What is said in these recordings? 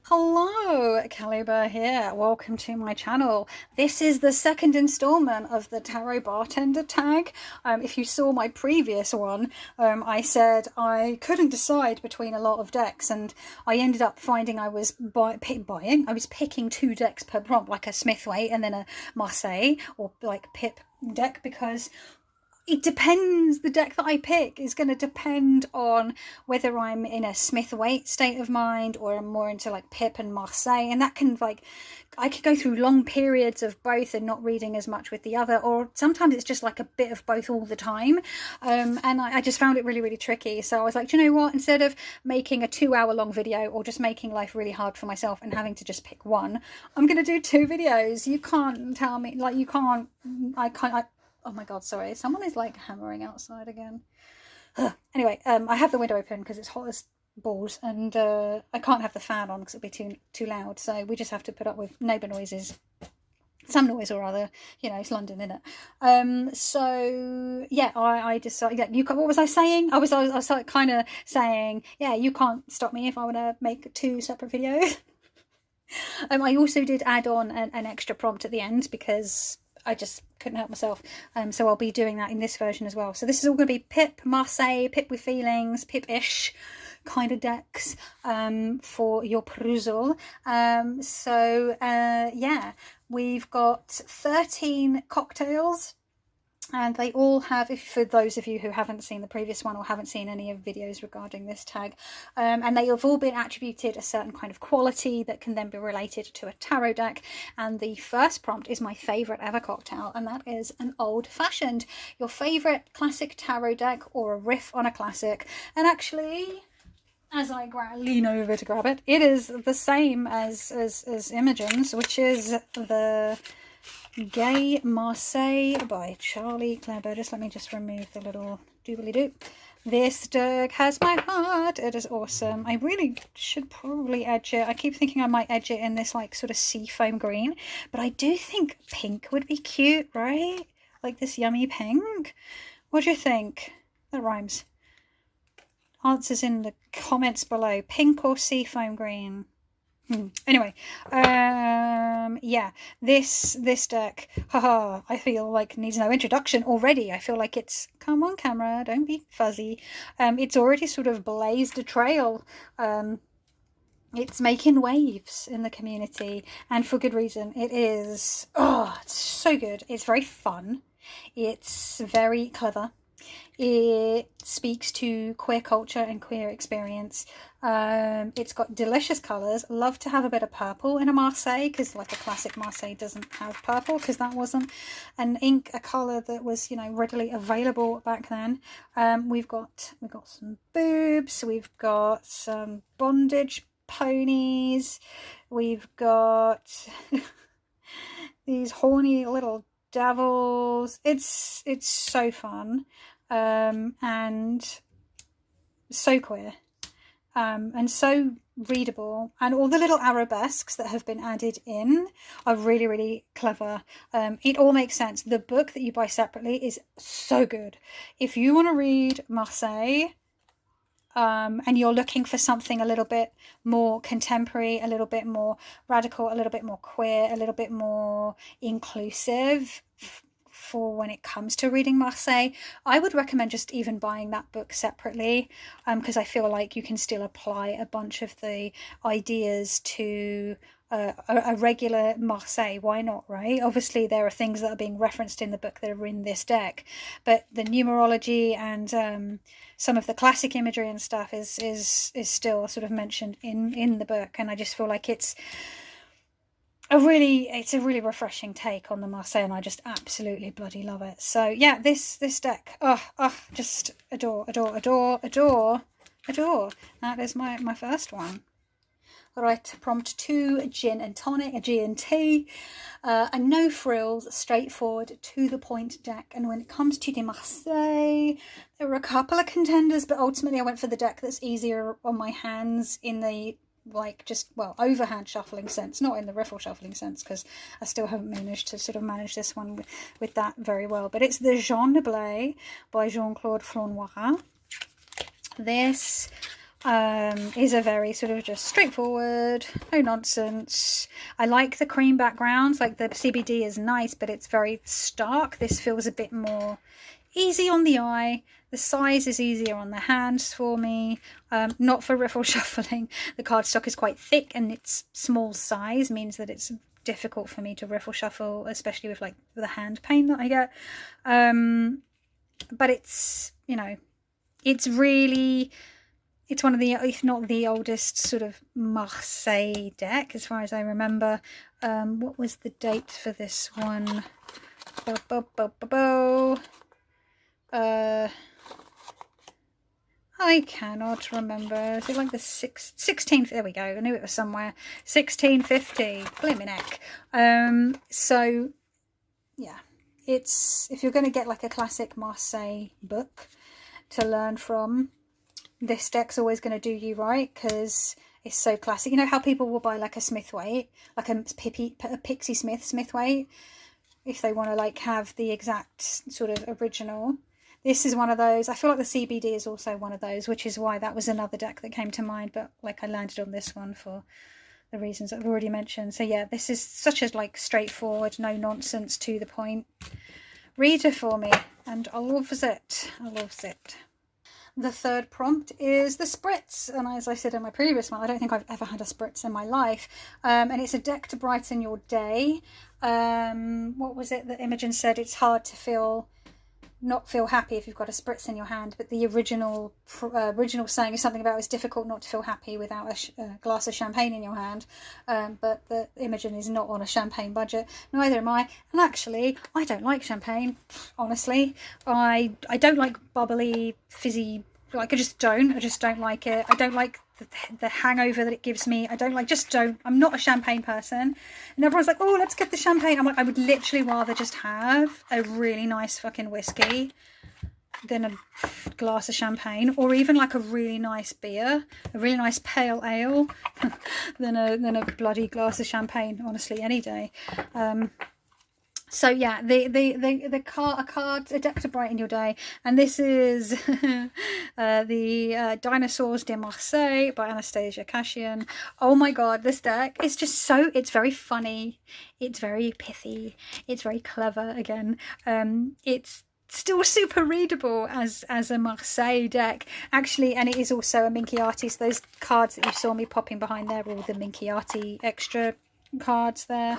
Hello, Caliber here. Welcome to my channel. This is the second installment of the Tarot Bartender tag. If you saw my previous one, I said I couldn't decide between a lot of decks, and I ended up finding I was picking two decks per prompt, like a Smithwaite and then a Marseille or like Pip deck, because it depends. The deck that I pick is going to depend on whether I'm in a Smith-Waite state of mind or I'm more into like Pip and Marseille, and that can I could go through long periods of both and not reading as much with the other, or sometimes it's just like a bit of both all the time, and I just found it really tricky. So I was like, do you know what, instead of making a 2-hour long video or just making life really hard for myself and having to just pick one, I'm going to do 2 videos. You can't tell me, like, oh my god, sorry, someone is like hammering outside again. Anyway, I have the window open because it's hot as balls, and I can't have the fan on because it'll be too loud, so we just have to put up with neighbour noises, some noise or other. You know, it's London, isn't it? So yeah, I decided, yeah, what was I saying? I was kind of saying, yeah, you can't stop me if I want to make 2 separate videos. I also did add on an extra prompt at the end because I just couldn't help myself. So I'll be doing that in this version as well. So this is all going to be Pip, Marseille, Pip with feelings, Pip-ish kind of decks for your perusal. Yeah, we've got 13 cocktails. And they all have, for those of you who haven't seen the previous one or haven't seen any of videos regarding this tag, and they have all been attributed a certain kind of quality that can then be related to a tarot deck. And the first prompt is my favourite ever cocktail, and that is an old-fashioned. Your favourite classic tarot deck or a riff on a classic. And actually, as I lean over to grab it, it is the same as Imogen's, which is the Gay Marseille by Charlie Kleber. Let me remove the little doobly-doo. This deck has my heart. It is awesome. I really should probably edge it. I keep thinking I might edge it in this like sort of seafoam green, but I do think pink would be cute, right? Like this yummy pink. What do you think? That rhymes. Answers in the comments below. Pink or seafoam green? Anyway, yeah, this deck, haha, I feel like needs no introduction already. I feel like it's, come on camera, don't be fuzzy. It's already sort of blazed a trail. It's making waves in the community, and for good reason. It is, it's so good. It's very fun. It's very clever. It speaks to queer culture and queer experience. It's got delicious colours. Love to have a bit of purple in a Marseille, because like a classic Marseille doesn't have purple, because that wasn't a colour that was, you know, readily available back then. We've got some boobs. We've got some bondage ponies. We've got these horny little devils. It's so fun. And so queer, and so readable, and all the little arabesques that have been added in are really clever. It all makes sense. The book that you buy separately is so good. If you want to read Marseille, and you're looking for something a little bit more contemporary, a little bit more radical, a little bit more queer, a little bit more inclusive for when it comes to reading Marseille, I would recommend just even buying that book separately, because I feel like you can still apply a bunch of the ideas to a regular Marseille. Why not, right? Obviously there are things that are being referenced in the book that are in this deck, but the numerology and some of the classic imagery and stuff is still sort of mentioned in the book, and I just feel like it's a really refreshing take on the Marseille, and I just absolutely bloody love it. So yeah, this deck, just adore. That is my first one. All right, prompt 2, gin and tonic, a G&T, a no frills, straightforward, to the point deck. And when it comes to the Marseille, there were a couple of contenders, but ultimately I went for the deck that's easier on my hands in the overhand shuffling sense, not in the riffle shuffling sense, because I still haven't managed to sort of manage this one with that very well. But it's the Jean de Blé by Jean-Claude Flornois. This is a very sort of just straightforward, no nonsense. I like the cream backgrounds, like the CBD is nice, but it's very stark. This feels a bit more easy on the eye. The size is easier on the hands for me, not for riffle shuffling. The cardstock is quite thick, and its small size means that it's difficult for me to riffle shuffle, especially with like the hand pain that I get. But it's, you know, it's really, it's one of the, if not the oldest sort of Marseille deck as far as I remember. What was the date for this one? I cannot remember. Is it like the 16th? There we go. I knew it was somewhere. 1650. Blimey neck. So, yeah. It's, if you're going to get like a classic Marseille book to learn from, this deck's always going to do you right, because it's so classic. You know how people will buy like a Smithwaite, like a Pixie Smithwaite, if they want to like have the exact sort of original. This is one of those. I feel like the CBD is also one of those, which is why that was another deck that came to mind, but like I landed on this one for the reasons I've already mentioned. So yeah, this is such a like straightforward, no nonsense, to the point reader for me, and I loves it. I loves it. The third prompt is the Spritz, and as I said in my previous one, I don't think I've ever had a Spritz in my life, and it's a deck to brighten your day. What was it that Imogen said? It's hard to not feel happy if you've got a Spritz in your hand, but the original saying is something about it's difficult not to feel happy without a glass of champagne in your hand. But the Imogen is not on a champagne budget, neither am I, and actually I don't like champagne, honestly. I don't like bubbly, fizzy, like I just don't like it. I don't like the hangover that it gives me. I'm not a champagne person, and everyone's like, oh, let's get the champagne. I'm like, I would literally rather just have a really nice fucking whiskey than a glass of champagne, or even like a really nice beer, a really nice pale ale, than a bloody glass of champagne, honestly, any day. So yeah, a deck to brighten your day, and this is the Dinosaurs de Marseille by Anastasia Kashian. Oh my god, this deck is just so, it's very funny, it's very pithy, it's very clever again. It's still super readable as a Marseille deck, actually, and it is also a Minchiati. So those cards that you saw me popping behind there are all the Minchiati extra cards there.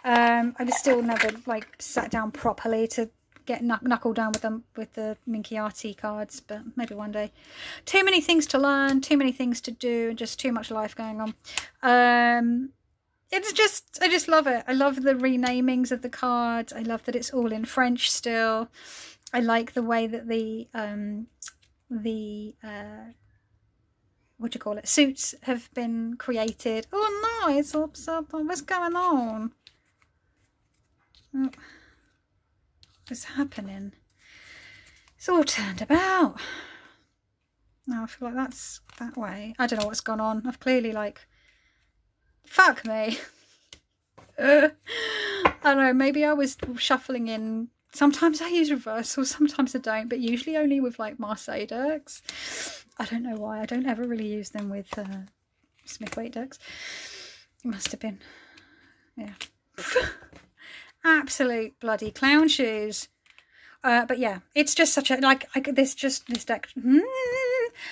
I've still never like sat down properly to get knuckled down with the Minchiati cards, but maybe one day. Too many things to learn, too many things to do, and just too much life going on. It's just, I just love it. I love the renamings of the cards. I love that it's all in French still. I like the way that the what do you call it, suits have been created. Oh no, it's upside down. What's going on? What's happening? It's all turned about. Now I feel like that's that way. I don't know what's gone on. I've clearly like, fuck me. I don't know, maybe I was shuffling in. Sometimes I use reversals, sometimes I don't, but usually only with like Marseille decks. I don't know why. I don't ever really use them with Smithwaite decks. It must have been, yeah. Absolute bloody clown shoes. But yeah, it's just such a, like, this deck,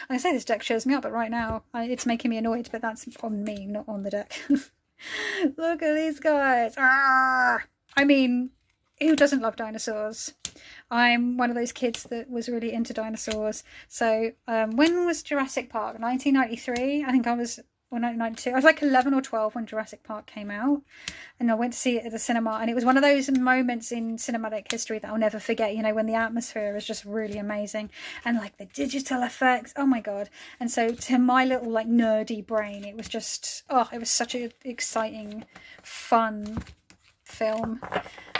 I say this deck shows me up, but right now it's making me annoyed, but that's on me, not on the deck. Look at these guys. Arrgh. I mean, who doesn't love dinosaurs? I'm one of those kids that was really into dinosaurs. So when was Jurassic Park? 1993? I think I was, or 1992. I was like 11 or 12 when Jurassic Park came out, and I went to see it at the cinema, and it was one of those moments in cinematic history that I'll never forget, you know, when the atmosphere is just really amazing, and like the digital effects, oh my god. And so to my little like nerdy brain, it was just, oh, it was such an exciting, fun film.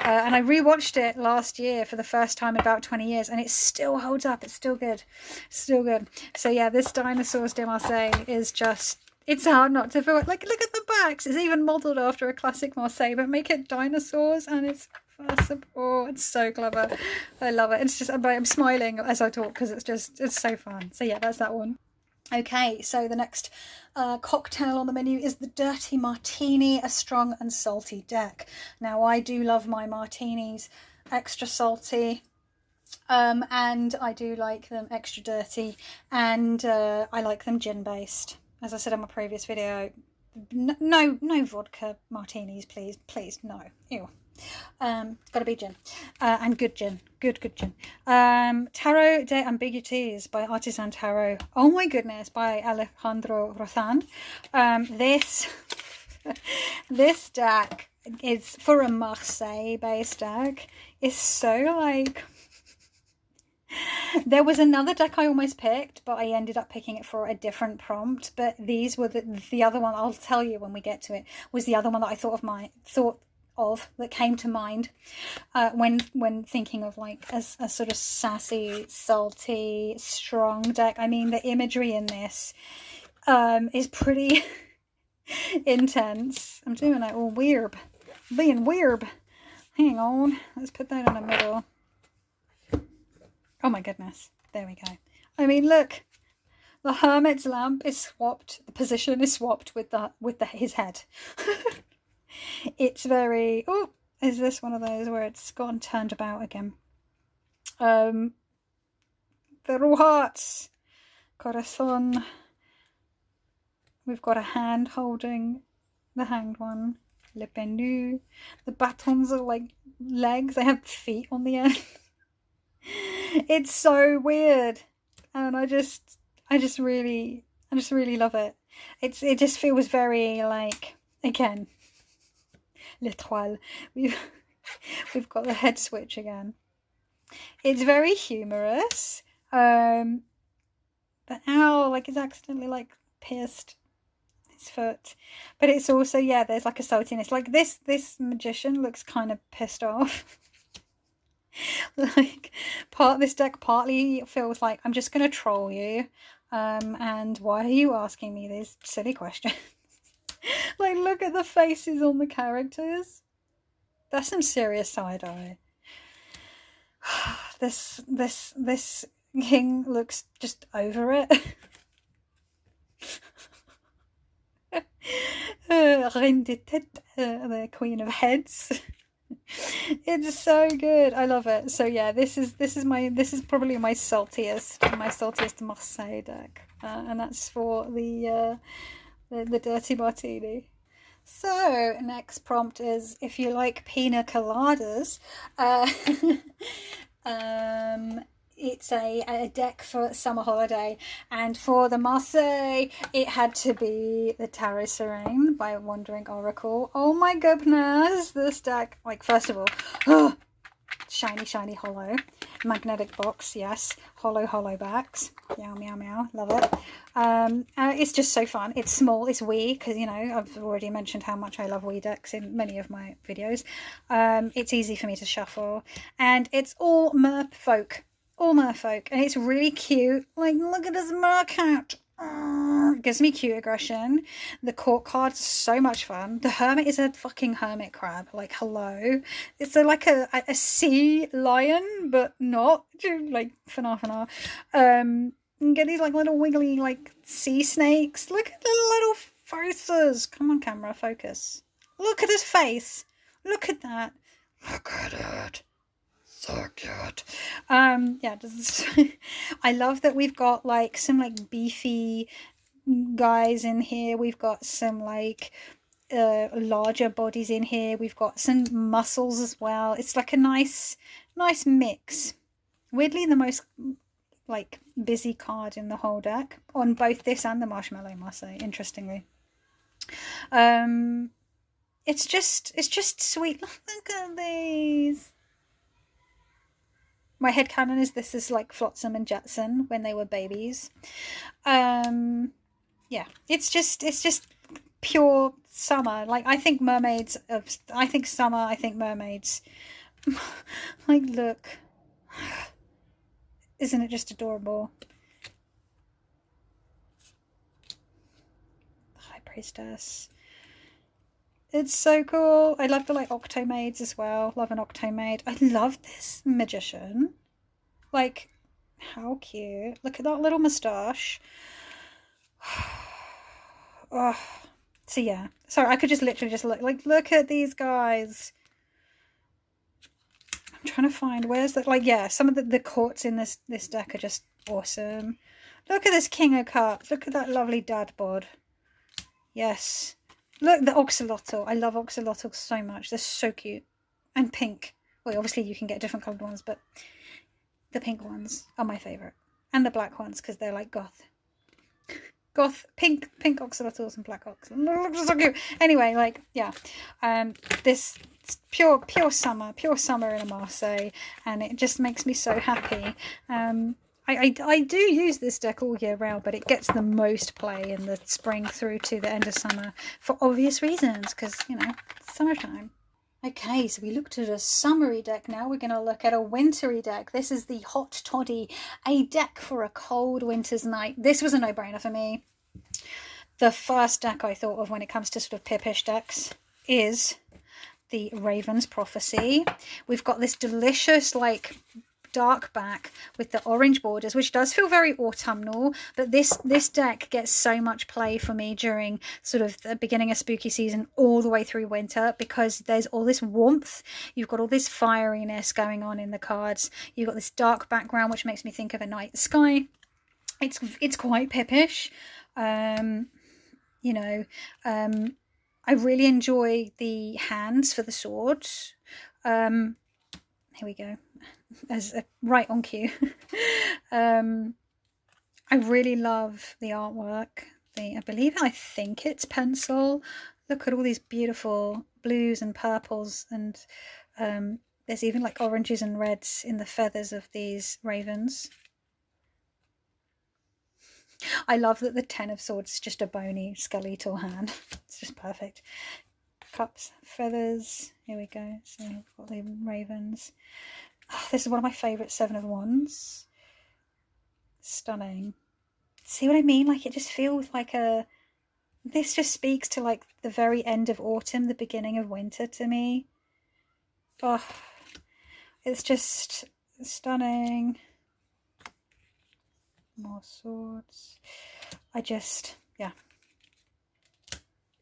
And I rewatched it last year for the first time in about 20 years, and it still holds up. It's still good. Still good. So yeah, this Dinosaurs de Marseille is just, it's hard not to feel like, look at the backs. It's even modelled after a classic Marseille, but make it dinosaurs, and it's, oh, it's so clever. I love it. It's just, I'm smiling as I talk because it's so fun. So yeah, that's that one. Okay, so the next cocktail on the menu is the Dirty Martini, a strong and salty deck. Now, I do love my martinis extra salty, and I do like them extra dirty, and I like them gin based. As I said in my previous video, no vodka martinis, please, no, ew. It's got to be gin, and good gin, good gin. Tarot de Ambiguities by Artisan Tarot. Oh my goodness, by Alejandro Rozan. This deck is for a Marseille based deck. It's so like, there was another deck I almost picked, but I ended up picking it for a different prompt. But these were the other one, I'll tell you when we get to it, was the other one that I thought of that came to mind when thinking of like a sort of sassy, salty, strong deck. I mean, the imagery in this is pretty intense. I'm doing it all weird, being weird. Hang on, let's put that in the middle. Oh my goodness, there we go. I mean, look, the hermit's lamp is swapped, the position is swapped with his head. It's very, oh, is this one of those where it's gone turned about again? They're all hearts. Corazon. We've got a hand holding the hanged one. Le pendu. The batons are like legs. They have feet on the end. It's so weird, and I just really love it. It just feels very like, again, l'étoile. We've got the head switch again. It's very humorous. But ow, like it's accidentally like pierced his foot. But it's also, yeah, there's like a saltiness. Like this magician looks kind of pissed off. Like this deck partly feels like I'm just gonna troll you. And why are you asking me these silly questions? Like, look at the faces on the characters. That's some serious side eye. This king looks just over it. Reine de tête, the queen of heads. It's so good. I love it. So yeah, this is probably my saltiest Marseille deck, and that's for the Dirty Martini. So next prompt is, if you like pina coladas, it's a deck for summer holiday, and for the Marseille it had to be the Tarot Serene by Wandering Oracle. Oh my goodness, this deck, like, first of all, oh, shiny hollow magnetic box, yes, hollow backs, meow meow, love it. It's just so fun. It's small, it's wee, because, you know, I've already mentioned how much I love wee decks in many of my videos. It's easy for me to shuffle, and it's all merfolk, and it's really cute. Like, look at this mercat. It gives me cute aggression. The court card's so much fun. The hermit is a fucking hermit crab. Like, hello. It's like a sea lion, but not. Like, fana. You get these like little wiggly like sea snakes. Look at the little faces. Come on, camera, focus. Look at his face. Look at that. Look at it. So cute. Yeah, I love that we've got like some like beefy guys in here. We've got some like larger bodies in here. We've got some muscles as well. It's like a nice mix. Weirdly, the most like busy card in the whole deck on both this and the Marshmallow Marseille, interestingly. It's just sweet. Look at these. My headcanon is this is like Flotsam and Jetsam when they were babies. Yeah, it's just pure summer. Like, I think mermaids. Like, look, isn't it just adorable? The High Priestess. It's so cool. I love the like octomaids as well. Love an octomaid. I love this magician. Like, how cute. Look at that little moustache. Oh, so yeah, sorry, I could just literally just look at these guys. I'm trying to find where's that, like, yeah, some of the courts in this deck are just awesome. Look at this King of Cups. Look at that lovely dad bod. Yes. Look, the Oxalotl. I love Oxalotl so much. They're so cute. And pink. Well, obviously you can get different coloured ones, but the pink ones are my favourite. And the black ones, because they're like goth. Pink Oxalotls and black Oxalotls. So cute. Anyway, like, yeah. This pure summer in Marseille, and it just makes me so happy. I do use this deck all year round, but it gets the most play in the spring through to the end of summer for obvious reasons, because, you know, it's summertime. Okay, so we looked at a summery deck. Now we're going to look at a wintry deck. This is the Hot Toddy, a deck for a cold winter's night. This was a no-brainer for me. The first deck I thought of when it comes to sort of pippish decks is the Raven's Prophecy. We've got this delicious, like, dark back with the orange borders, which does feel very autumnal, but this deck gets so much play for me during sort of the beginning of spooky season all the way through winter, because there's all this warmth, you've got all this fieriness going on in the cards, you've got this dark background which makes me think of a night sky. It's quite pippish. You know, I really enjoy the hands for the swords. Here we go, as right on cue. I really love the artwork. I think it's pencil. Look at all these beautiful blues and purples, and there's even like oranges and reds in the feathers of these ravens. I love that the 10 of Swords is just a bony skeletal hand. It's just perfect. Cups, feathers. Here we go. So we've got the ravens. Oh, this is one of my favourite 7 of Wands. Stunning. See what I mean? Like, it just feels like this just speaks to like the very end of autumn, the beginning of winter to me. Oh, it's just stunning. More swords. Yeah.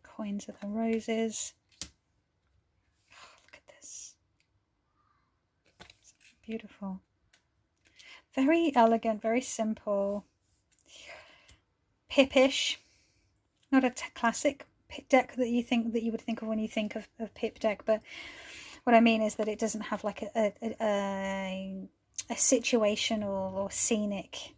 Coins of the roses. Oh, look at this. It's beautiful. Very elegant, very simple. Pippish. Not a classic pip deck that you would think of when you think of pip deck, but what I mean is that it doesn't have like a situational or scenic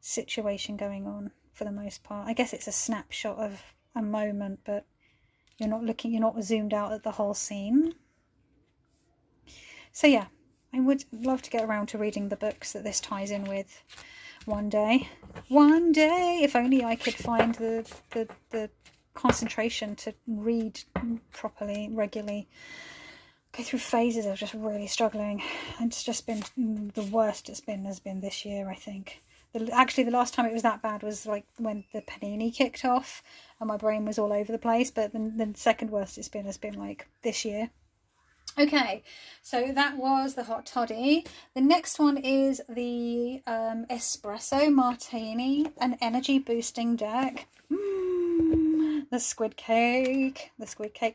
situation going on for the most part. I guess it's a snapshot of a moment, but you're not zoomed out at the whole scene. So yeah, I would love to get around to reading the books that this ties in with one day. If only I could find the concentration to read properly, regularly. Go through phases of just really struggling. It's just been the worst has been this year, I think. Actually, the last time it was that bad was like when the Panini kicked off and my brain was all over the place, but the second worst has been like this year. Okay, so that was the Hot Toddy. The next one is the Espresso Martini, an energy boosting deck. The Squid Cake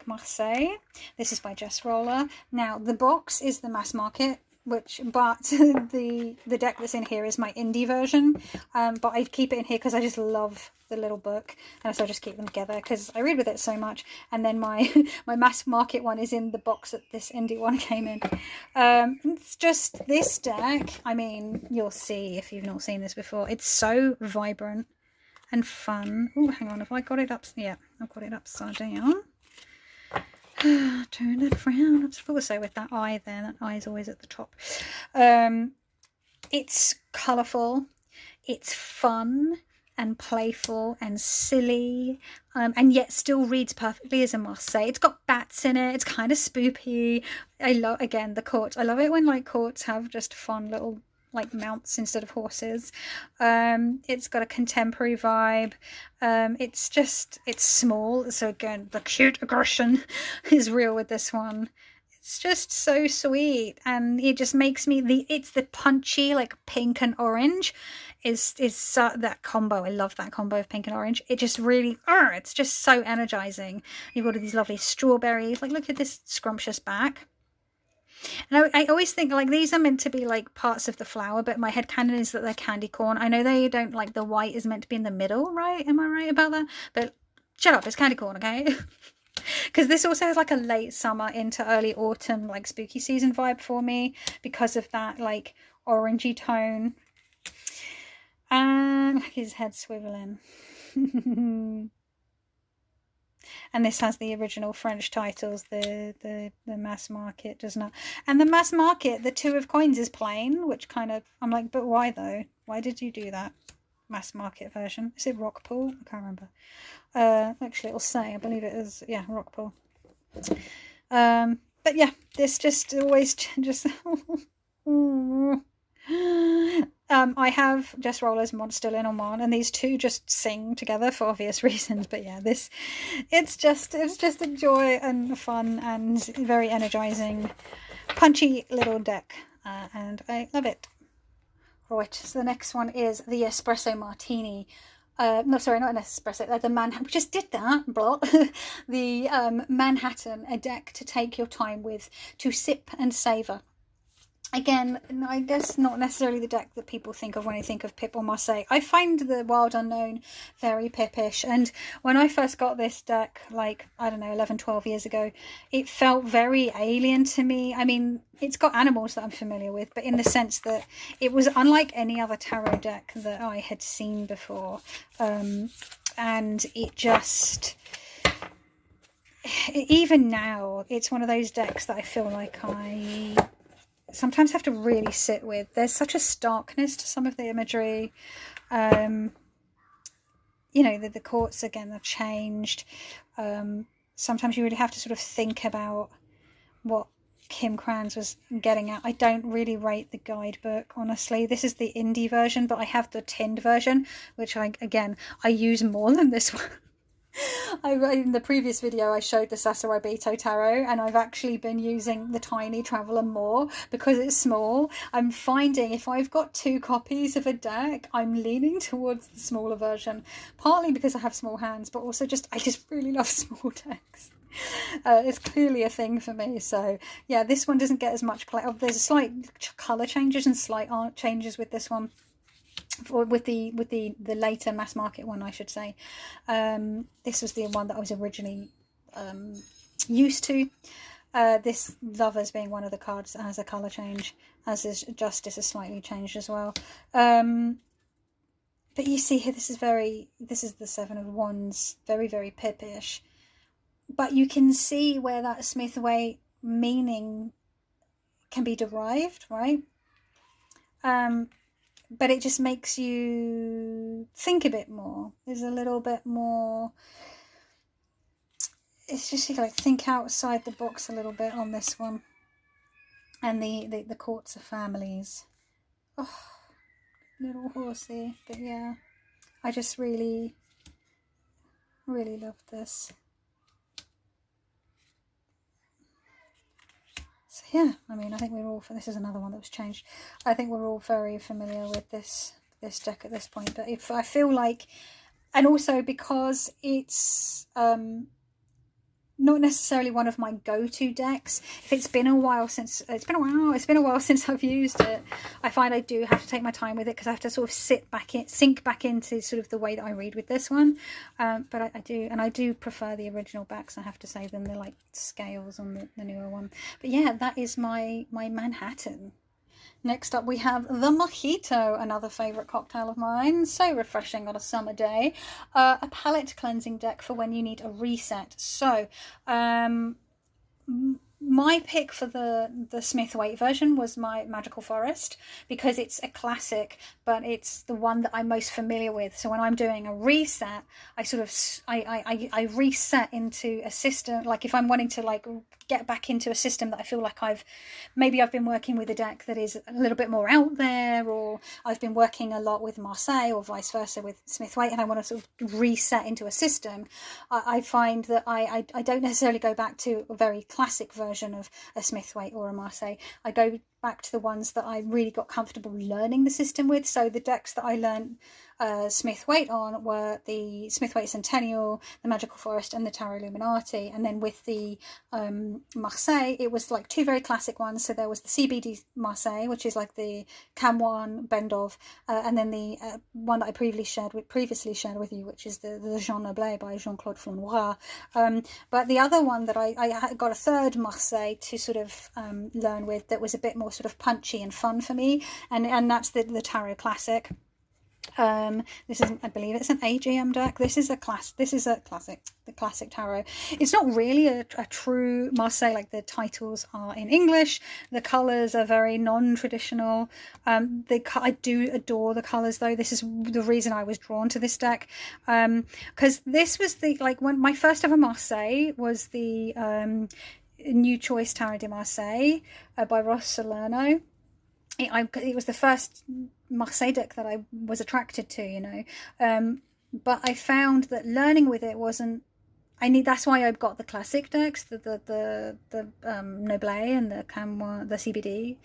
Marseille. This is by Jess Roller. Now, the box is the mass market, but the deck that's in here is my indie version, but I keep it in here because I just love the little book, and so I just keep them together because I read with it so much. And then my mass market one is in the box that this indie one came in. It's just this deck, I mean, you'll see if you've not seen this before, it's so vibrant and fun. Oh, hang on, have I got it up? Yeah, I've got it upside down. Turn it around. I'm supposed to say with that eye there. That eye is always at the top. It's colourful. It's fun and playful and silly, and yet still reads perfectly as a Marseille. It's got bats in it. It's kind of spoopy. I love, again, the courts. I love it when like courts have just fun little like mounts instead of horses. It's got a contemporary vibe. It's small, so again the cute aggression is real with this one. It's just so sweet, and it just makes me it's the punchy like pink and orange is that combo. I love that combo of pink and orange. It just really it's just so energizing. You've got all these lovely strawberries. Like, look at this scrumptious back. And I always think like these are meant to be like parts of the flower, but my headcanon is that they're candy corn. I know they don't, like, the white is meant to be in the middle, right? Am I right about that? But shut up, it's candy corn, okay? Because this also has like a late summer into early autumn, like spooky season vibe for me because of that like orangey tone. And look, his head swiveling. And this has the original French titles. The mass market does not. And the mass market, the 2 of coins is plain, which kind of, I'm like, but why though? Why did you do that? Mass market version. Is it Rockpool? I can't remember. Actually, it'll say, I believe it is, yeah, Rockpool. But yeah, this just always just I have Jess Roller's Monster Lenormand, and these two just sing together for obvious reasons. But yeah, it's just a joy and fun and very energizing, punchy little deck, and I love it. Right, so the next one is the Espresso Martini. No, sorry, not an espresso. The Manhattan. We just did that. Blah. The Manhattan, a deck to take your time with, to sip and savor. Again, I guess not necessarily the deck that people think of when they think of Pip or Marseille. I find the Wild Unknown very Pippish, and when I first got this deck, like, I don't know, 11, 12 years ago, it felt very alien to me. I mean, it's got animals that I'm familiar with, but in the sense that it was unlike any other tarot deck that I had seen before. And it just... Even now, it's one of those decks that I feel like I sometimes have to really sit with. There's such a starkness to some of the imagery. You know, the courts again are changed. Sometimes you really have to sort of think about what Kim Kranz was getting at. I don't really rate the guidebook, honestly. This is the indie version, but I have the tinned version, which I use more than this one. In the previous video I showed the Sasarabito Tarot, and I've actually been using the Tiny Traveller more because it's small. I'm finding if I've got 2 copies of a deck, I'm leaning towards the smaller version, partly because I have small hands, but also I just really love small decks. It's clearly a thing for me. So yeah, this one doesn't get as much play. There's a slight colour changes and slight art changes with this one. Or with the later mass market one, I should say. This was the one that I was originally used to. This Lovers being one of the cards that has a colour change, as is Justice is slightly changed as well. But you see here, this is the 7 of Wands, very, very Pippish. But you can see where that Smith-Waite meaning can be derived, right? But it just makes you think a bit more. There's a little bit more. It's just like think outside the box a little bit on this one. And the courts of families. Oh, little horsey. But yeah, I just really, really love this. So yeah, I mean, I think we're all, this is another one that was changed. I think we're all very familiar with this deck at this point. But if I feel like, and also because it's not necessarily one of my go-to decks. If it's been a while since I've used it, I find I do have to take my time with it because I have to sort of sink back into sort of the way that I read with this one. But I do prefer the original backs, I have to say, than the like scales on the newer one. But yeah, that is my Manhattan. Next up we have the Mojito, another favourite cocktail of mine. So refreshing on a summer day. A palette cleansing deck for when you need a reset. So my pick for the Smith-Waite version was my Magical Forest because it's a classic, but it's the one that I'm most familiar with. So when I'm doing a reset, I sort of I reset into a system. Like if I'm wanting to like get back into a system that I feel like I've been working with a deck that is a little bit more out there, or I've been working a lot with Marseille or vice versa with Smith-Waite, and I want to sort of reset into a system. I find that I don't necessarily go back to a very classic version version of a Smithwaite or a Marseille. I go back to the ones that I really got comfortable learning the system with. So the decks that I learned Smithwaite on were the Smithwaite Centennial, the Magical Forest, and the Tarot Illuminati. And then with the Marseille, it was like two very classic ones. So there was the CBD Marseille, which is like the Camoin Bendov, and then the one that I previously shared with you, which is the Jean Noblet by Jean-Claude Flanois. But the other one that I got a third Marseille to sort of learn with that was a bit more sort of punchy and fun for me, and that's the Tarot Classic. This is, I believe it's an AGM deck. This is a classic, the Classic Tarot. It's not really a true Marseille like the titles are in English. The colours are very non-traditional. I do adore the colours though. This is the reason I was drawn to this deck, because this was when my first ever Marseille was the New Choice Tarot de Marseille by Ross Salerno. It was the first Marseille deck that I was attracted to, but I found that learning with it wasn't. That's why I got the classic decks, the Noblet and the Camoin, the CBD,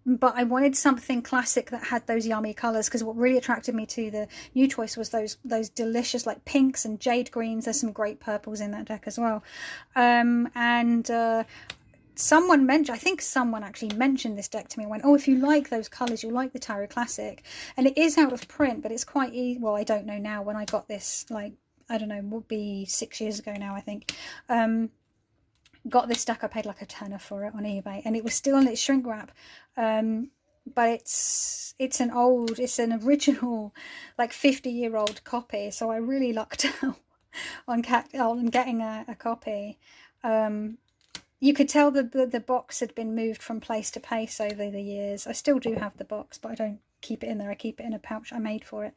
but I wanted something classic that had those yummy colours, because what really attracted me to the New Choice was those delicious like pinks and jade greens. There's some great purples in that deck as well, I think someone actually mentioned this deck to me and went, oh, if you like those colours, you'll like the Tarot Classic. And it is out of print, but it's quite easy. Well, I don't know now. When I got this, I don't know, would be 6 years ago now, I think. Got this deck, I paid like £10 for it on eBay, and it was still in its shrink wrap. But it's an original, like 50-year-old copy. So I really lucked out on getting a copy. You could tell the box had been moved from place to place over the years. I still do have the box, but I don't keep it in there. I keep it in a pouch I made for it.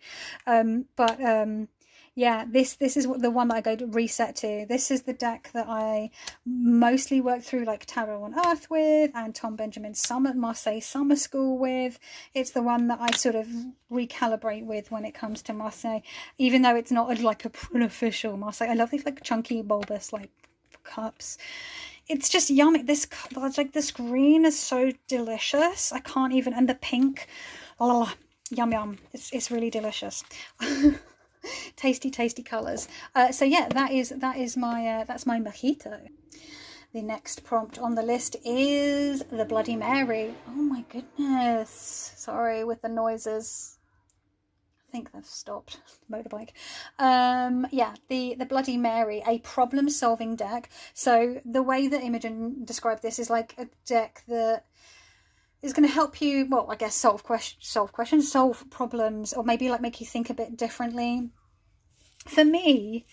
Yeah, this is the one that I go to reset to. This is the deck that I mostly work through like Tarot on Earth with, and Tom Benjamin's Marseille Summer School with. It's the one that I sort of recalibrate with when it comes to Marseille, even though it's not like a official Marseille. I love these like chunky bulbous like cups. It's just yummy. This green is so delicious. I can't even, and the pink, yum. It's really delicious. tasty colours. So yeah, that's my Mojito. The next prompt on the list is the Bloody Mary. Oh my goodness, sorry with the noises. I think they've stopped. Motorbike. Yeah, the Bloody Mary, a problem-solving deck. So the way that Imogen described this is like a deck that is going to help you, well, I guess solve questions, solve problems, or maybe like make you think a bit differently. For me,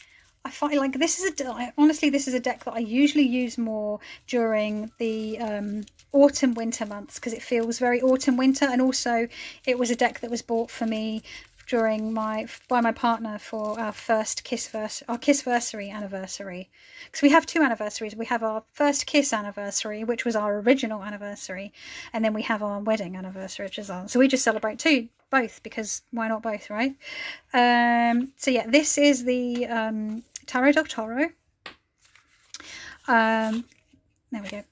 I find like this is a deck that I usually use more during the autumn-winter months, because it feels very autumn-winter, and also it was a deck that was bought for me by my partner for our first kissversary anniversary, because we have two anniversaries. We have our first kiss anniversary, which was our original anniversary, and then we have our wedding anniversary, which is ours. So we just celebrate both, because why not both, right? So yeah, this is the Tarot del Toro. There we go.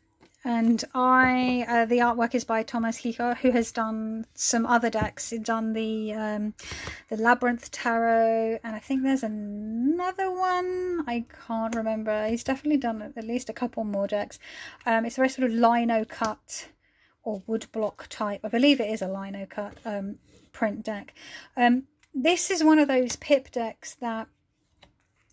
And the artwork is by Thomas Hicker, who has done some other decks. He's done the Labyrinth Tarot, and I think there's another one. I can't remember. He's definitely done at least a couple more decks. It's a very sort of lino cut or woodblock type. I believe it is a lino cut print deck. This is one of those pip decks that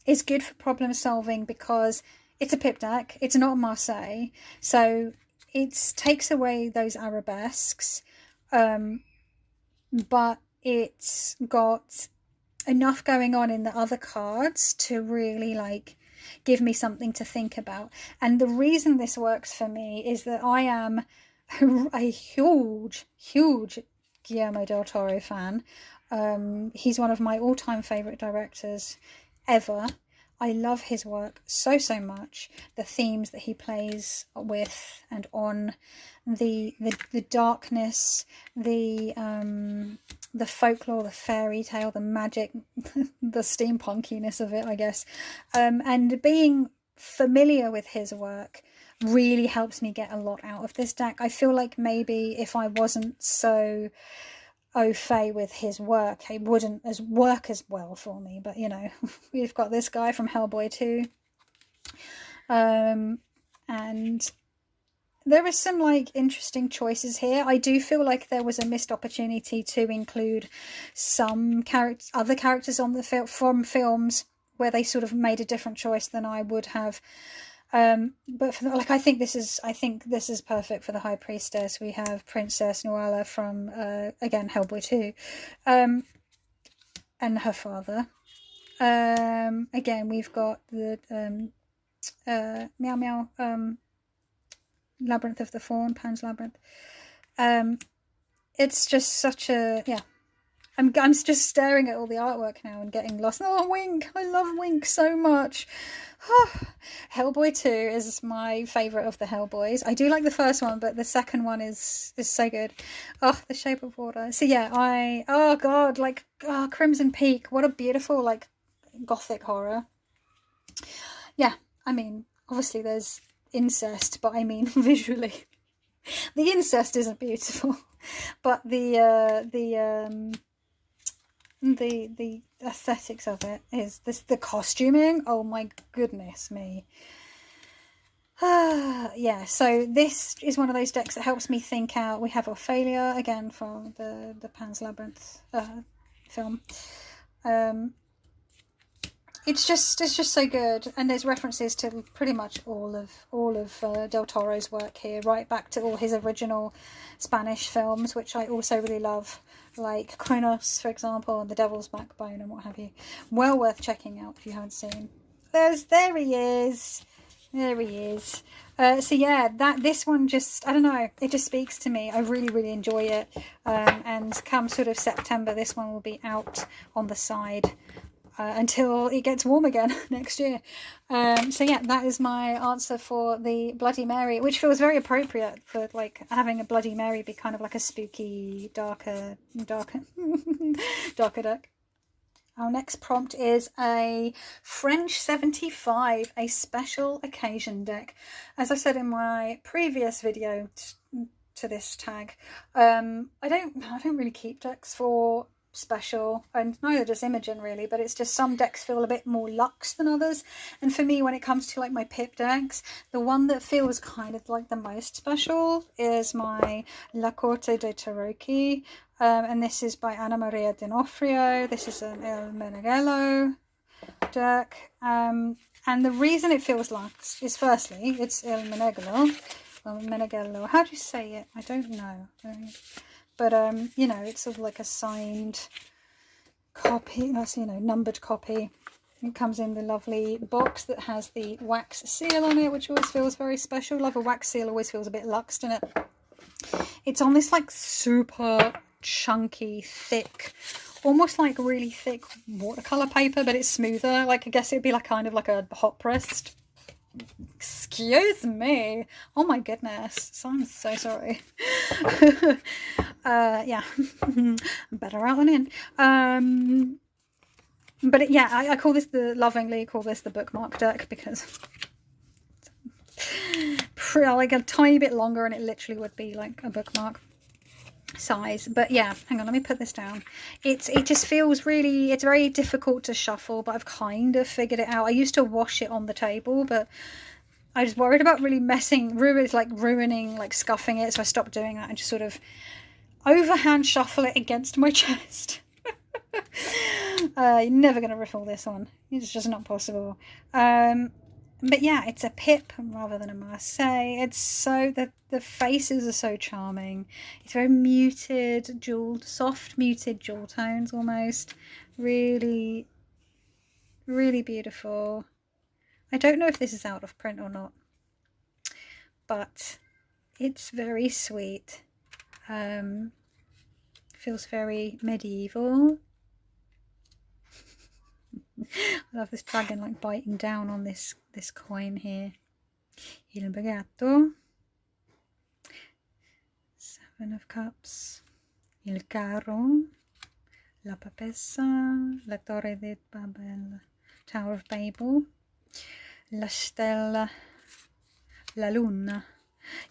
is good for problem solving, because it's a pip deck. It's not Marseille, so it takes away those arabesques, but it's got enough going on in the other cards to really like give me something to think about. And the reason this works for me is that I am a huge Guillermo del Toro fan. He's one of my all-time favorite directors ever. I love his work so much. The themes that he plays with and on, the darkness, the folklore, the fairy tale, the magic, the steampunkiness of it, I guess. And being familiar with his work really helps me get a lot out of this deck. I feel like maybe if I wasn't so au fait with his work, it wouldn't work as well for me. But you know, we've got this guy from Hellboy 2, and there are some like interesting choices here. I do feel like there was a missed opportunity to include some other characters on the from films where they sort of made a different choice than I would have. But for like, I think this is perfect for the High Priestess. We have Princess Nuala from again Hellboy 2, and her father. Again, we've got the Meow Meow Labyrinth of the Fawn, Pan's Labyrinth. It's just such a, yeah. I'm just staring at all the artwork now and getting lost. Oh, Wink! I love Wink so much. Hellboy 2 is my favourite of the Hellboys. I do like the first one, but the second one is so good. Oh, The Shape of Water. So yeah, oh god, like, Crimson Peak. What a beautiful, like, gothic horror. Yeah, I mean, obviously there's incest, but I mean visually. The incest isn't beautiful, but the aesthetics of it is the costuming. Oh my goodness me. Yeah, so this is one of those decks that helps me think out. We have Ophelia again from the Pan's Labyrinth film. It's just so good, and there's references to pretty much all of Del Toro's work here, right back to all his original Spanish films, which I also really love, like Kronos, for example, and The Devil's Backbone, and what have you. Well worth checking out if you haven't seen. There he is. So yeah, this one just, I don't know, it just speaks to me. I really enjoy it, and come sort of September, this one will be out on the side. Until it gets warm again next year. So yeah, that is my answer for the Bloody Mary, which feels very appropriate for like having a Bloody Mary be kind of like a spooky, darker deck. Our next prompt is a French 75, a special occasion deck. As I said in my previous video to this tag, I don't really keep decks for special, and neither does Imogen really, but it's just some decks feel a bit more luxe than others, and for me, when it comes to like my pip decks, the one that feels kind of like the most special is my La Corte de Tarocchi, and this is by Anna Maria D'Onofrio. This is an El Meneghello deck, and the reason it feels luxe is firstly it's El Meneghello. How do you say it? I don't know. But, you know, it's sort of like a signed copy, that's, you know, numbered copy. It comes in the lovely box that has the wax seal on it, which always feels very special. Love a wax seal, always feels a bit luxed in it. It's on this, like, super chunky, thick, almost like really thick watercolour paper, but it's smoother. Like, I guess it'd be like kind of like a hot pressed. Excuse me. Oh my goodness. So I'm so sorry. Yeah. Better out than in. But yeah, I call this lovingly call this the bookmark deck because like a tiny bit longer and it literally would be like a bookmark size. But yeah, hang on, let me put this down. It just feels really, it's very difficult to shuffle, but I've kind of figured it out. I used to wash it on the table, but I was worried about really ruining, like scuffing it, so I stopped doing that and just sort of overhand shuffle it against my chest. You're never going to riffle this one. It's just not possible. But yeah, it's a pip rather than a Marseille. It's so, the faces are so charming. It's very muted, soft muted jewel tones almost. Really, really beautiful. I don't know if this is out of print or not, but it's very sweet. Feels very medieval. I love this dragon like biting down on this coin here. Il Bagato. 7 of Cups. Il Carro. La Papessa. La Torre de Babel. Tower of Babel. La Stella, La Luna.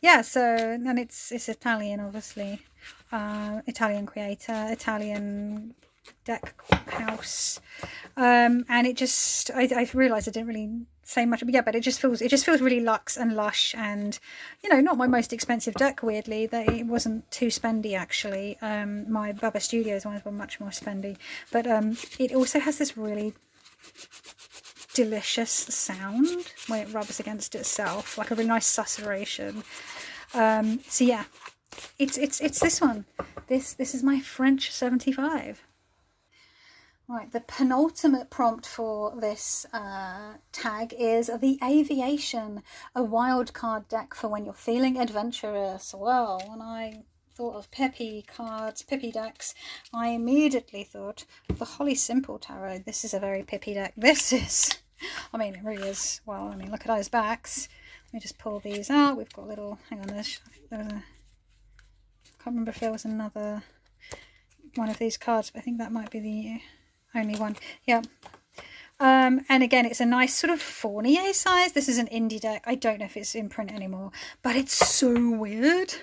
Yeah, so, and it's Italian, obviously. Italian creator, Italian deck house. And it just, I realised I didn't really say much, but yeah, but it just feels really luxe and lush, and, you know, not my most expensive deck, weirdly. That it wasn't too spendy, actually. My Bubba Studios ones were much more spendy, but it also has this really delicious sound when it rubs against itself, like a really nice susurration. So yeah, it's this one. This is my French 75. Right, the penultimate prompt for this tag is the Aviation, a wild card deck for when you're feeling adventurous. Well, when I thought of peppy cards, peppy decks, I immediately thought of the Holly Simple Tarot. This is a very peppy deck. This is, I mean, it really is. Well, I mean, look at those backs. Let me just pull these out. We've got little, hang on, there was a, I can't remember if there was another one of these cards, but I think that might be the only one. Yeah. And again, it's a nice sort of Fournier size. This is an indie deck. I don't know if it's in print anymore, but it's so weird.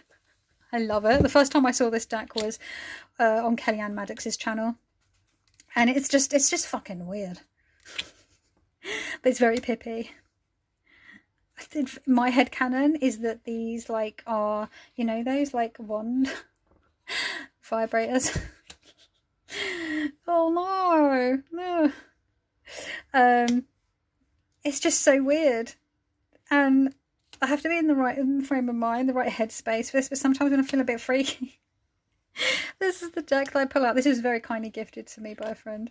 I love it. The first time I saw this deck was on Kellyanne Maddox's channel, and it's just fucking weird. But it's very pippy. I think my headcanon is that these like are, you know, those like wand vibrators. Oh no. It's just so weird, and I have to be in the right frame of mind, the right headspace for this, but sometimes when I feel a bit freaky, this is the deck that I pull out. This was very kindly gifted to me by a friend.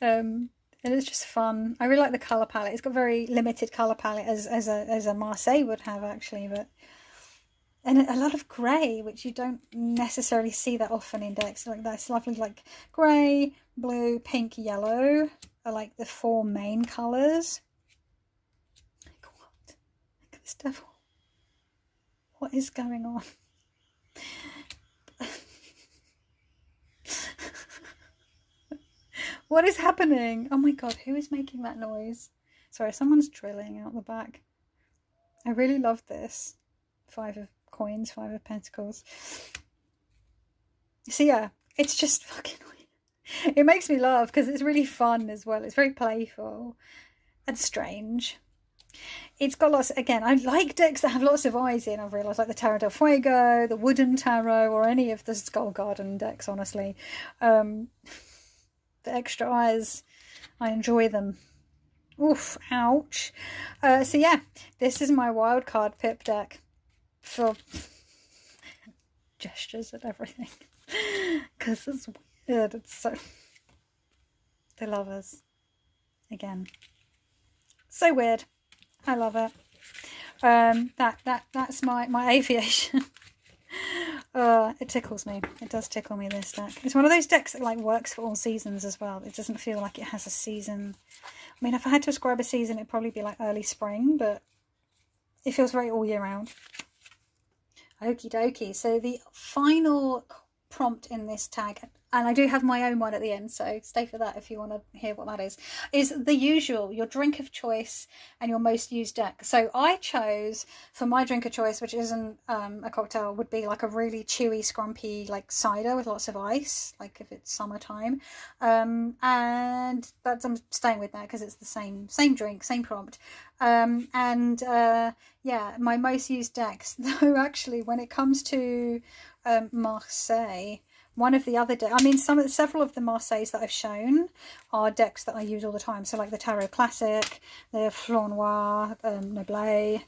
And it's just fun. I really like the colour palette. It's got very limited colour palette as a Marseille would have, actually, but and a lot of grey, which you don't necessarily see that often in decks. Like that's lovely, like grey, blue, pink, yellow are like the four main colours. Like what? Look at this devil. What is going on? What is happening? Oh my god, who is making that noise? Sorry, someone's drilling out the back. I really love this. 5 of coins, 5 of pentacles. So yeah, it's just fucking weird. It makes me laugh because it's really fun as well. It's very playful and strange. It's got lots, again, I like decks that have lots of eyes in, I've realised, like the Tarot del Fuego, the Wooden Tarot, or any of the Skull Garden decks, honestly. The extra eyes, I enjoy them. Oof, ouch. So yeah, this is my wildcard pip deck for gestures and everything. Because it's weird, it's so... The Lovers. Again. So weird. I love it. That's my Aviation. It tickles me. It does tickle me, this deck. It's one of those decks that like works for all seasons as well. It doesn't feel like it has a season. I mean, if I had to ascribe a season, it'd probably be like early spring, but it feels very all year round. Okie dokie. So the final prompt in this tag, and I do have my own one at the end, so stay for that if you want to hear what that is the usual, your drink of choice and your most used deck. So I chose, for my drink of choice, which isn't a cocktail, would be like a really chewy, scrumpy, like cider with lots of ice, like if it's summertime. And that's, I'm staying with that because it's the same drink, same prompt. Yeah, my most used decks, though, actually, when it comes to Marseille, one of the other decks, I mean, several of the Marseilles that I've shown are decks that I use all the time. So like the Tarot Classic, the Fleur Noir, Noblet,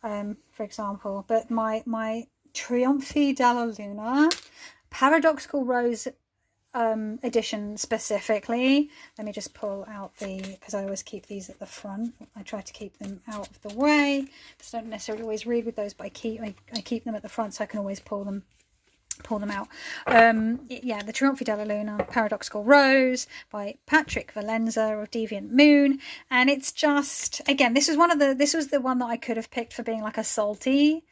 for example. But my Triomphe della Luna, Paradoxical Rose edition specifically. Let me just pull out because I always keep these at the front. I try to keep them out of the way. Just don't necessarily always read with those, but I keep them at the front so I can always pull them out. Yeah, the Triomphe della Luna, Paradoxical Rose by Patrick Valenza of Deviant Moon, and it's just, again, this was the one that I could have picked for being like a salty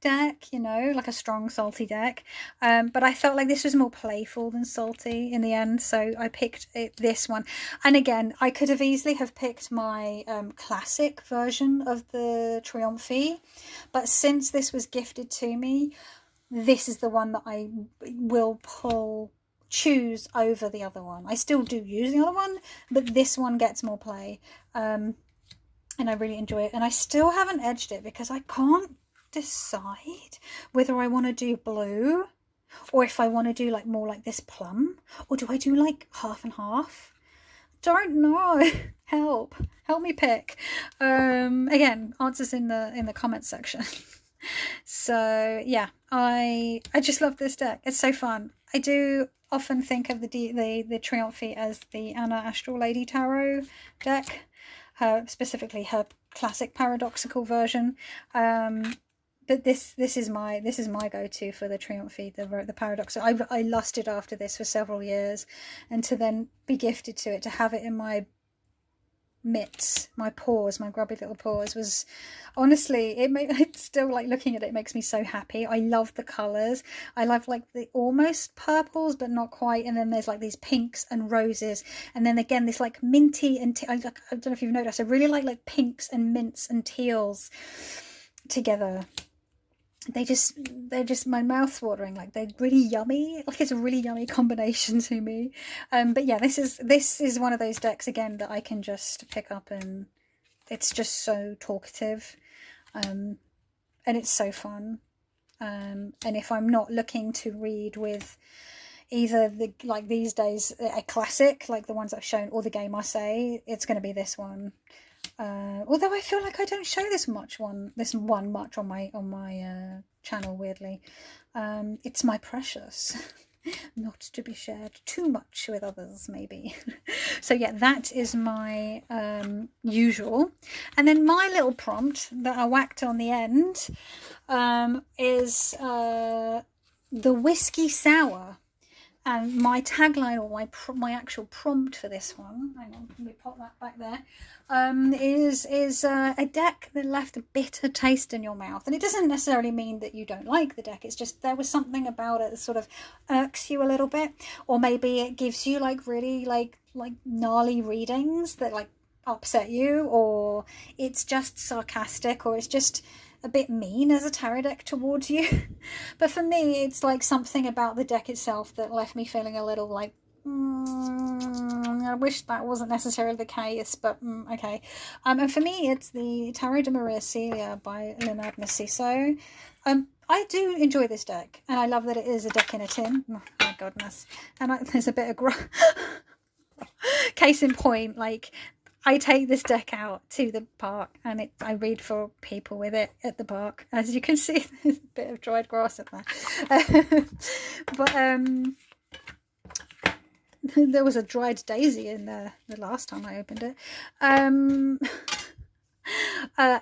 deck, you know, like a strong salty deck, but I felt like this was more playful than salty in the end, so I picked this one. And again, I could have easily have picked my classic version of the Triomphe, but since this was gifted to me, this is the one that I will choose over the other one. I still do use the other one, but this one gets more play, and I really enjoy it. And I still haven't edged it because I can't decide whether I want to do blue or if I want to do like more like this plum, or do I do like half and half? Don't know. help me pick. Again, answers in the comments section. So yeah, I just love this deck. It's so fun. I do often think of the Triomphe as the Anna Astral Lady Tarot deck, specifically her classic paradoxical version. But this is my go-to for the Triomphe, the paradox. I lusted after this for several years, and to then be gifted to it, to have it in my mitts, my paws, my grubby little paws, was honestly, it's still like looking at it makes me so happy. I love the colours. I love like the almost purples but not quite, and then there's like these pinks and roses, and then again this like minty and I don't know if you've noticed, I really like pinks and mints and teals together. They're just my mouth's watering, like they're really yummy, like it's a really yummy combination to me. But yeah, this is one of those decks again that I can just pick up, and it's just so talkative, and it's so fun. And if I'm not looking to read with either like these days a classic like the ones I've shown, or the Game Marseille, it's going to be this one. Although I feel like I don't show this one much on my channel, weirdly. It's my precious, not to be shared too much with others, maybe. So yeah, that is my usual. And then my little prompt that I whacked on the end is the Whisky Sour. And my tagline, or my actual prompt for this one, hang on, let me pop that back there, is a deck that left a bitter taste in your mouth. And it doesn't necessarily mean that you don't like the deck, it's just there was something about it that sort of irks you a little bit, or maybe it gives you like really like gnarly readings that like upset you, or it's just sarcastic, or it's just a bit mean as a tarot deck towards you. But for me, it's like something about the deck itself that left me feeling a little like, I wish that wasn't necessarily the case, but okay. And for me, it's the Tarot de Marseille by Leonard Narciso. I do enjoy this deck, and I love that it is a deck in a tin. Oh my goodness. And there's a bit of case in point, like I take this deck out to the park, and I read for people with it at the park. As you can see, there's a bit of dried grass up there. But there was a dried daisy in there the last time I opened it.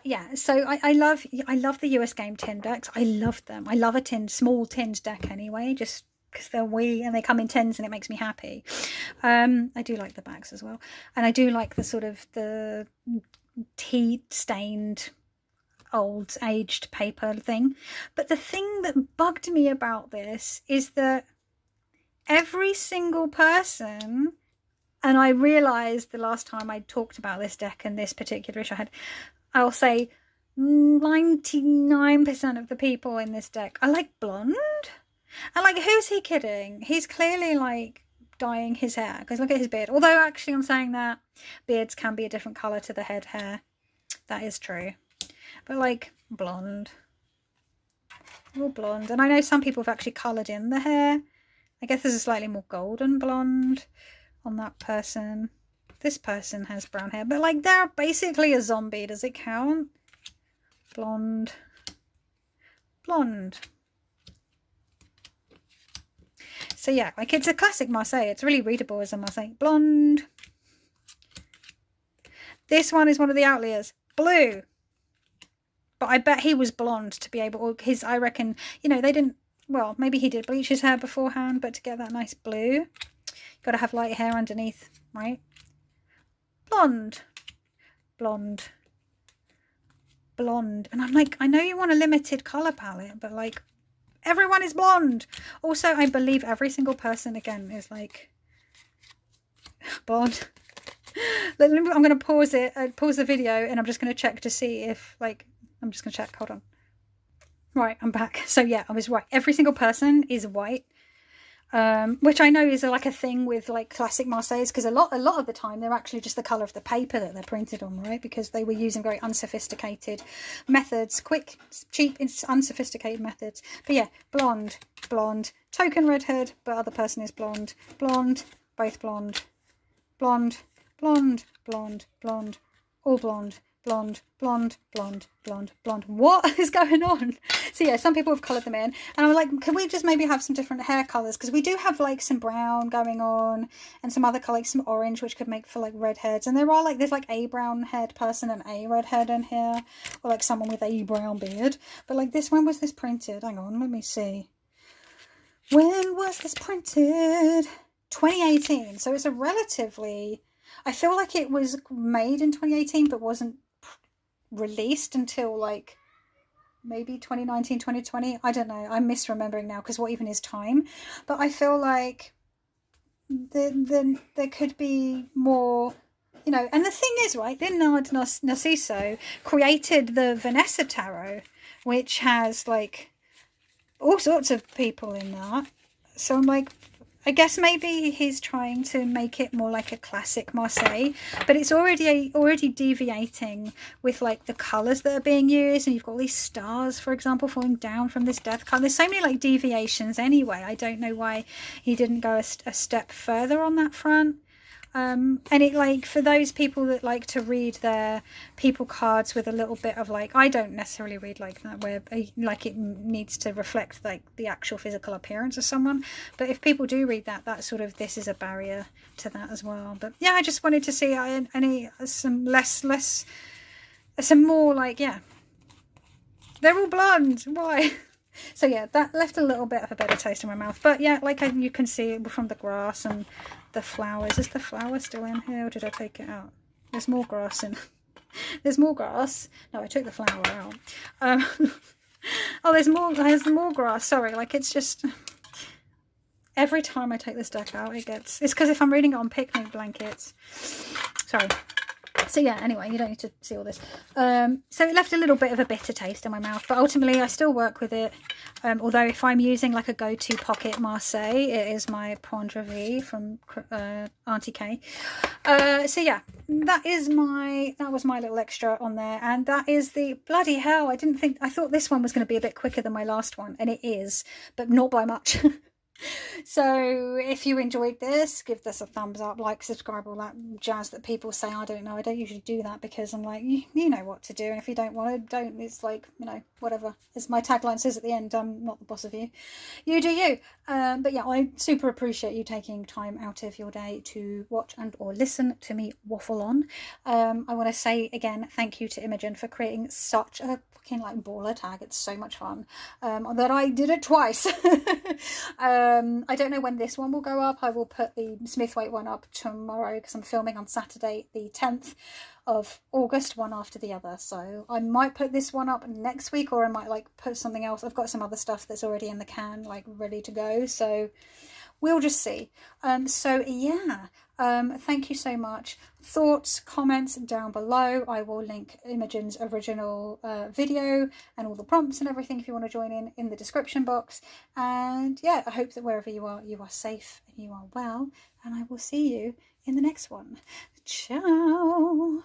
Yeah, so I love the US game tin decks. I love them. I love a small tinned deck anyway, just because they're wee and they come in tins and it makes me happy. I do like the backs as well, and I do like the sort of the tea stained old aged paper thing. But the thing that bugged me about this is that every single person, and I realized the last time I talked about this deck and this particular issue I'll say 99% of the people in this deck are like blonde. And like, who's he kidding? He's clearly like dyeing his hair, because look at his beard. Although actually, I'm saying that beards can be a different colour to the head hair. That is true. But like blonde. All blonde. And I know some people have actually coloured in the hair. I guess there's a slightly more golden blonde on that person. This person has brown hair. But like, they're basically a zombie. Does it count? Blonde. Blonde. So yeah, like it's a classic Marseille. It's really readable as a Marseille. Blonde. This one is one of the outliers. Blue. But I bet he was blonde to be able, I reckon, you know, they didn't, well, maybe he did bleach his hair beforehand, but to get that nice blue, got to have light hair underneath, right? Blonde. Blonde. blonde. And I'm like, I know you want a limited colour palette, but like everyone is blonde. Also, I believe every single person again is like blonde. I'm going to pause the video, and I'm just going to check to see if like, I'm just going to check, hold on. Right, I'm back. So yeah, I was right. Every single person is white. Which I know is like a thing with like classic Marseilles, because a lot of the time they're actually just the colour of the paper that they're printed on, right? Because they were using very unsophisticated methods, quick, cheap, unsophisticated methods. But yeah, blonde, token redhead, but other person is blonde, both blonde, all blonde. Blonde. What is going on? So yeah, some people have coloured them in, and I'm like, can we just maybe have some different hair colours? Because we do have like some brown going on, and some other colour, like some orange, which could make for like redheads. And there are like, there's like a brown haired person and a redhead in here, or like someone with a brown beard. But like this, when was this printed? Hang on, let me see. When was this printed? 2018. So it's a relatively, I feel like it was made in 2018 but wasn't released until like maybe 2019, 2020. I don't know, I'm misremembering now, because what even is time? But I feel like there could be more, you know. And the thing is, right, Leonard Narciso created the Vanessa Tarot, which has like all sorts of people in that. So I'm like, I guess maybe he's trying to make it more like a classic Marseille, but it's already deviating with like the colours that are being used. And you've got these stars, for example, falling down from this death card. There's so many like deviations anyway. I don't know why he didn't go a step further on that front. And it, like, for those people that like to read their people cards with a little bit of like, I don't necessarily read like that, where like it needs to reflect like the actual physical appearance of someone. But if people do read that, that sort of, this is a barrier to that as well. But yeah, I just wanted to see some more like, yeah, they're all blonde. Why? So yeah, that left a little bit of a better taste in my mouth. But yeah, like you can see from the grass and the flowers. Is the flower still in here, or did I take it out? There's more grass in. There's more grass. No, I took the flower out. Oh, there's more grass. Sorry, like it's just every time I take this deck out, it's because if I'm reading it on picnic blankets. Sorry. So yeah, anyway, you don't need to see all this. So it left a little bit of a bitter taste in my mouth, but ultimately I still work with it. Although if I'm using like a go-to pocket Marseille, it is my Point de Vie from Auntie K. So yeah, that was my little extra on there, and that is the bloody hell. I thought this one was going to be a bit quicker than my last one, and it is, but not by much. So if you enjoyed this, give this a thumbs up, like, subscribe, all that jazz that people say. I don't know, I don't usually do that, because I'm like, you know what to do, and if you don't want to, don't. It's like, you know, whatever, as my tagline says at the end, I'm not the boss of you, you do you. But yeah, I super appreciate you taking time out of your day to watch and or listen to me waffle on. I want to say again, thank you to Imogen for creating such a fucking like baller tag. It's so much fun that I did it twice. I don't know when this one will go up. I will put the Smithwaite one up tomorrow, because I'm filming on Saturday the 10th of August, one after the other. So I might put this one up next week, or I might like put something else. I've got some other stuff that's already in the can, like ready to go. So we'll just see. So yeah, thank you so much. Thoughts, comments down below. I will link Imogen's original video and all the prompts and everything if you want to join in the description box. And yeah, I hope that wherever you are safe and you are well, and I will see you in the next one. Ciao.